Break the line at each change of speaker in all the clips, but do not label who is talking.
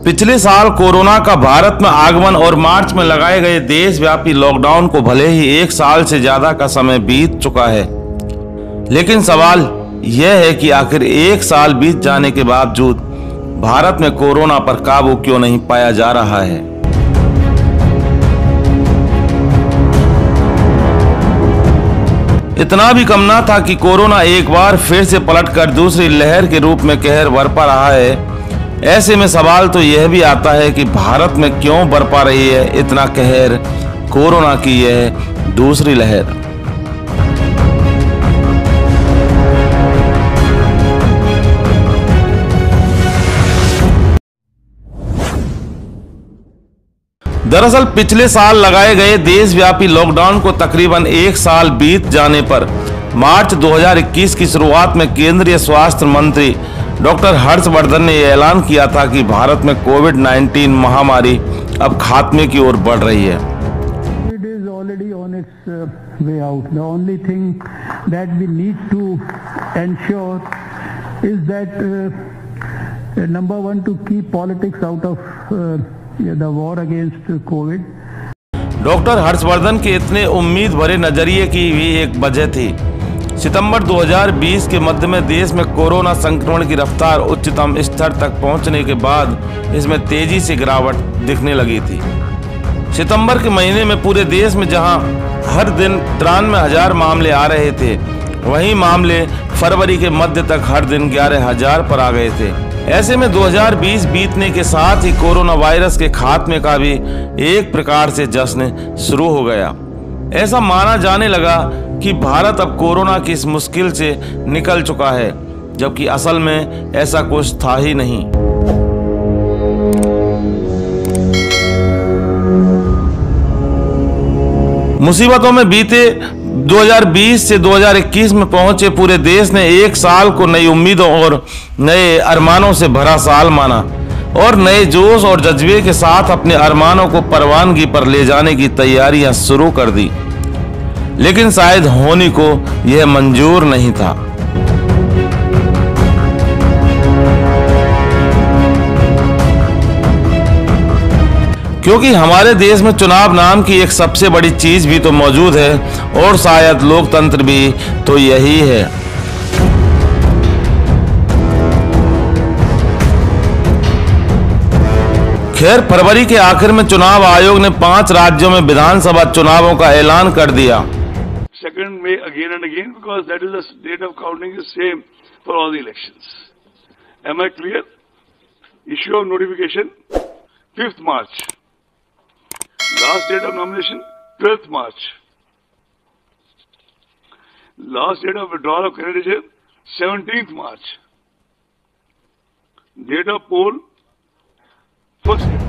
पिछले साल कोरोना का भारत में आगमन और मार्च में लगाए गए देशव्यापी लॉकडाउन को भले ही 1 साल से ज्यादा का समय बीत चुका है, लेकिन सवाल यह है कि आखिर 1 साल बीत जाने के बावजूद भारत में कोरोना पर काबू क्यों नहीं पाया जा रहा है। इतना भी कम ना था कि कोरोना एक बार फिर से पलटकर दूसरी लहर के रूप में कहर बरपा रहा है। ऐसे में सवाल तो यह भी आता है कि भारत में क्यों बरपा रही है इतना कहर कोरोना की यह दूसरी लहर। दरअसल पिछले साल लगाए गए देशव्यापी लॉकडाउन को तकरीबन 1 साल बीत जाने पर मार्च 2021 की शुरुआत में केंद्रीय स्वास्थ्य मंत्री डॉक्टर हर्षवर्धन ने यह ऐलान किया था कि भारत में कोविड-19 महामारी अब खात्मे की ओर बढ़ रही है।
It is already on its way out. The only thing that we need to ensure is that number one, to keep politics out of the war against COVID.
Doctor Harshvardhan के इतने उम्मीद भरे नजरिए की भी एक वजह थी। सितंबर 2020 के मध्य में देश में कोरोना संक्रमण की रफ्तार उच्चतम स्तर तक पहुंचने के बाद इसमें तेजी से गिरावट दिखने लगी थी। सितंबर के महीने में पूरे देश में जहां हर दिन 93,000 मामले आ रहे थे, वहीं मामले फरवरी के मध्य तक हर दिन 11,000 पर आ गए थे। ऐसे में 2020 बीतने के साथ ही कोरोना वायरस के खात्मे का भी एक प्रकार से जश्न शुरू हो गया। ऐसा माना जाने लगा कि भारत अब कोरोना की इस मुश्किल से निकल चुका है, जबकि असल में ऐसा कुछ था ही नहीं। मुसीबतों में बीते 2020 से 2021 में पहुंचे पूरे देश ने 1 साल को नई उम्मीदों और नए अरमानों से भरा साल माना और नए जोश और जज्बे के साथ अपने अरमानों को परवानगी पर ले जाने की तैयारियां शुरू कर दी, लेकिन शायद होनी को यह मंजूर नहीं था। क्योंकि हमारे देश में चुनाव नाम की एक सबसे बड़ी चीज भी तो मौजूद है और शायद लोकतंत्र भी तो यही है। खैर, फरवरी के आखिर में चुनाव आयोग ने 5 राज्यों में विधानसभा चुनावों का ऐलान कर दिया।
Second May again and again, because that is the date of counting is same for all the elections. Am I clear? Issue of notification 5th March. Last date of nomination 12th March. Last date of withdrawal of candidature 17th March. Date of poll 1st April.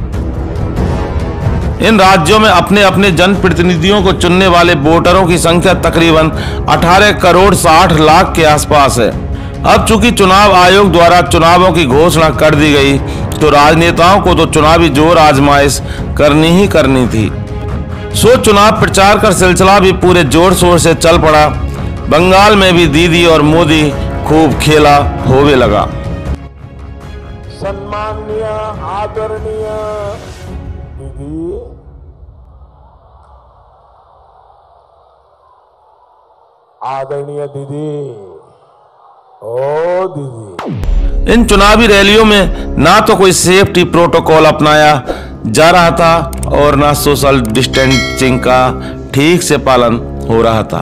इन राज्यों में अपने अपने जनप्रतिनिधियों को चुनने वाले वोटरों की संख्या तकरीबन 18 करोड़ 60 लाख के आसपास है। अब चूंकि चुनाव आयोग द्वारा चुनावों की घोषणा कर दी गई, तो राजनेताओं को तो चुनावी जोर आजमाइश करनी ही करनी थी। सो चुनाव प्रचार का सिलसिला भी पूरे जोर शोर से चल पड़ा। बंगाल में भी दीदी और मोदी खूब खेला होवे लगा।
सम्माननीय आदरणीय दीदी, आदरणीय दीदी, ओ दीदी।
इन चुनावी रैलियों में ना तो कोई सेफ्टी प्रोटोकॉल अपनाया जा रहा था और ना सोशल डिस्टेंसिंग का ठीक से पालन हो रहा था।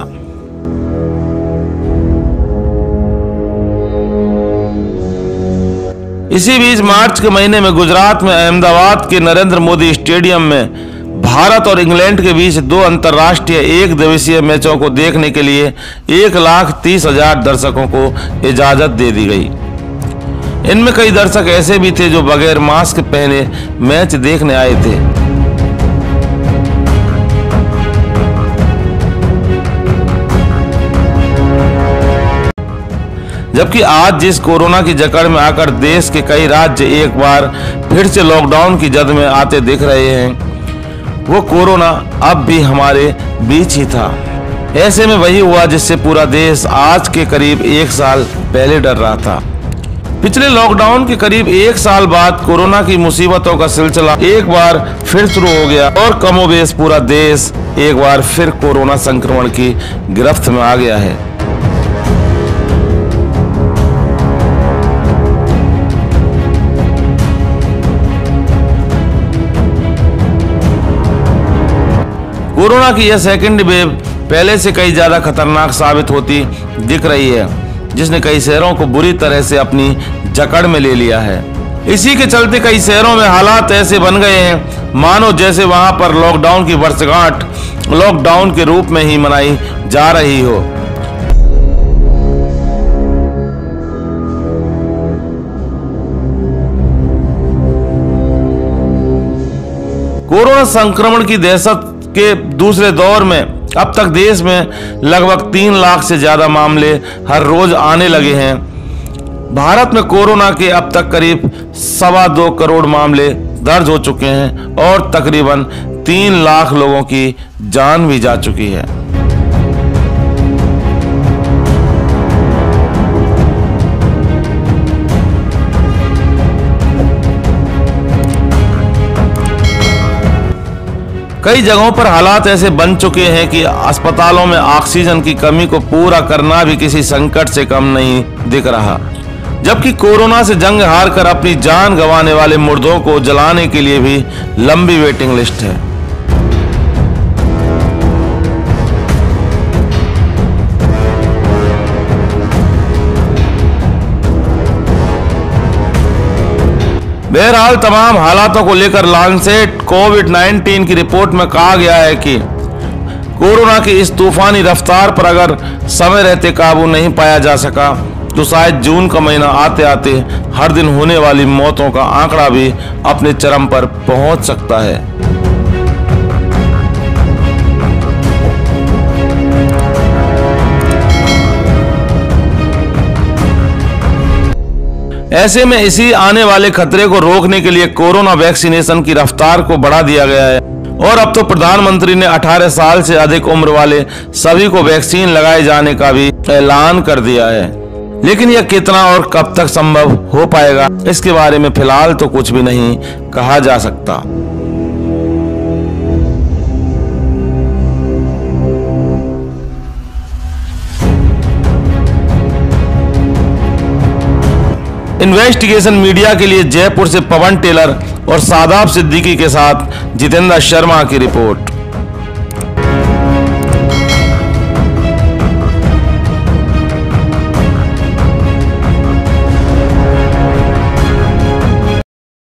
इसी बीच मार्च के महीने में गुजरात में अहमदाबाद के नरेंद्र मोदी स्टेडियम में भारत और इंग्लैंड के बीच 2 अंतर्राष्ट्रीय 1 दिवसीय मैचों को देखने के लिए 1,30,000 दर्शकों को इजाजत दे दी गई। इनमें कई दर्शक ऐसे भी थे जो बगैर मास्क पहने मैच देखने आए थे। जबकि आज जिस कोरोना की जकड़ में आकर देश के कई राज्य एक बार फिर से लॉकडाउन की जद में आते दिख रहे हैं, वो कोरोना अब भी हमारे बीच ही था। ऐसे में वही हुआ जिससे पूरा देश आज के करीब 1 साल पहले डर रहा था। पिछले लॉकडाउन के करीब 1 साल बाद कोरोना की मुसीबतों का सिलसिला एक बार फिर शुरू हो गया और कमोबेश पूरा देश एक बार फिर कोरोना संक्रमण की गिरफ्त में आ गया है। कोरोना की यह सेकेंड वेव पहले से कई ज्यादा खतरनाक साबित होती दिख रही है, जिसने कई शहरों को बुरी तरह से अपनी जकड़ में ले लिया है। इसी के चलते कई शहरों में हालात ऐसे बन गए हैं मानो जैसे वहां पर लॉकडाउन की वर्षगांठ लॉकडाउन के रूप में ही मनाई जा रही हो। कोरोना संक्रमण की दहशत के दूसरे दौर में अब तक देश में लगभग 3 लाख से ज्यादा मामले हर रोज आने लगे हैं। भारत में कोरोना के अब तक करीब 2.25 करोड़ मामले दर्ज हो चुके हैं और तकरीबन 3 लाख लोगों की जान भी जा चुकी है। कई जगहों पर हालात ऐसे बन चुके हैं कि अस्पतालों में ऑक्सीजन की कमी को पूरा करना भी किसी संकट से कम नहीं दिख रहा, जबकि कोरोना से जंग हारकर अपनी जान गंवाने वाले मुर्दों को जलाने के लिए भी लंबी वेटिंग लिस्ट है। बहरहाल तमाम हालातों को लेकर लांसेट कोविड-19 की रिपोर्ट में कहा गया है कि कोरोना की इस तूफानी रफ्तार पर अगर समय रहते काबू नहीं पाया जा सका तो शायद जून का महीना आते आते हर दिन होने वाली मौतों का आंकड़ा भी अपने चरम पर पहुंच सकता है। ऐसे में इसी आने वाले खतरे को रोकने के लिए कोरोना वैक्सीनेशन की रफ्तार को बढ़ा दिया गया है और अब तो प्रधानमंत्री ने 18 साल से अधिक उम्र वाले सभी को वैक्सीन लगाए जाने का भी ऐलान कर दिया है। लेकिन यह कितना और कब तक संभव हो पाएगा, इसके बारे में फिलहाल तो कुछ भी नहीं कहा जा सकता। इन्वेस्टिगेशन मीडिया के लिए जयपुर से पवन टेलर और शादाब सिद्दीकी के साथ जितेंद्र शर्मा की रिपोर्ट।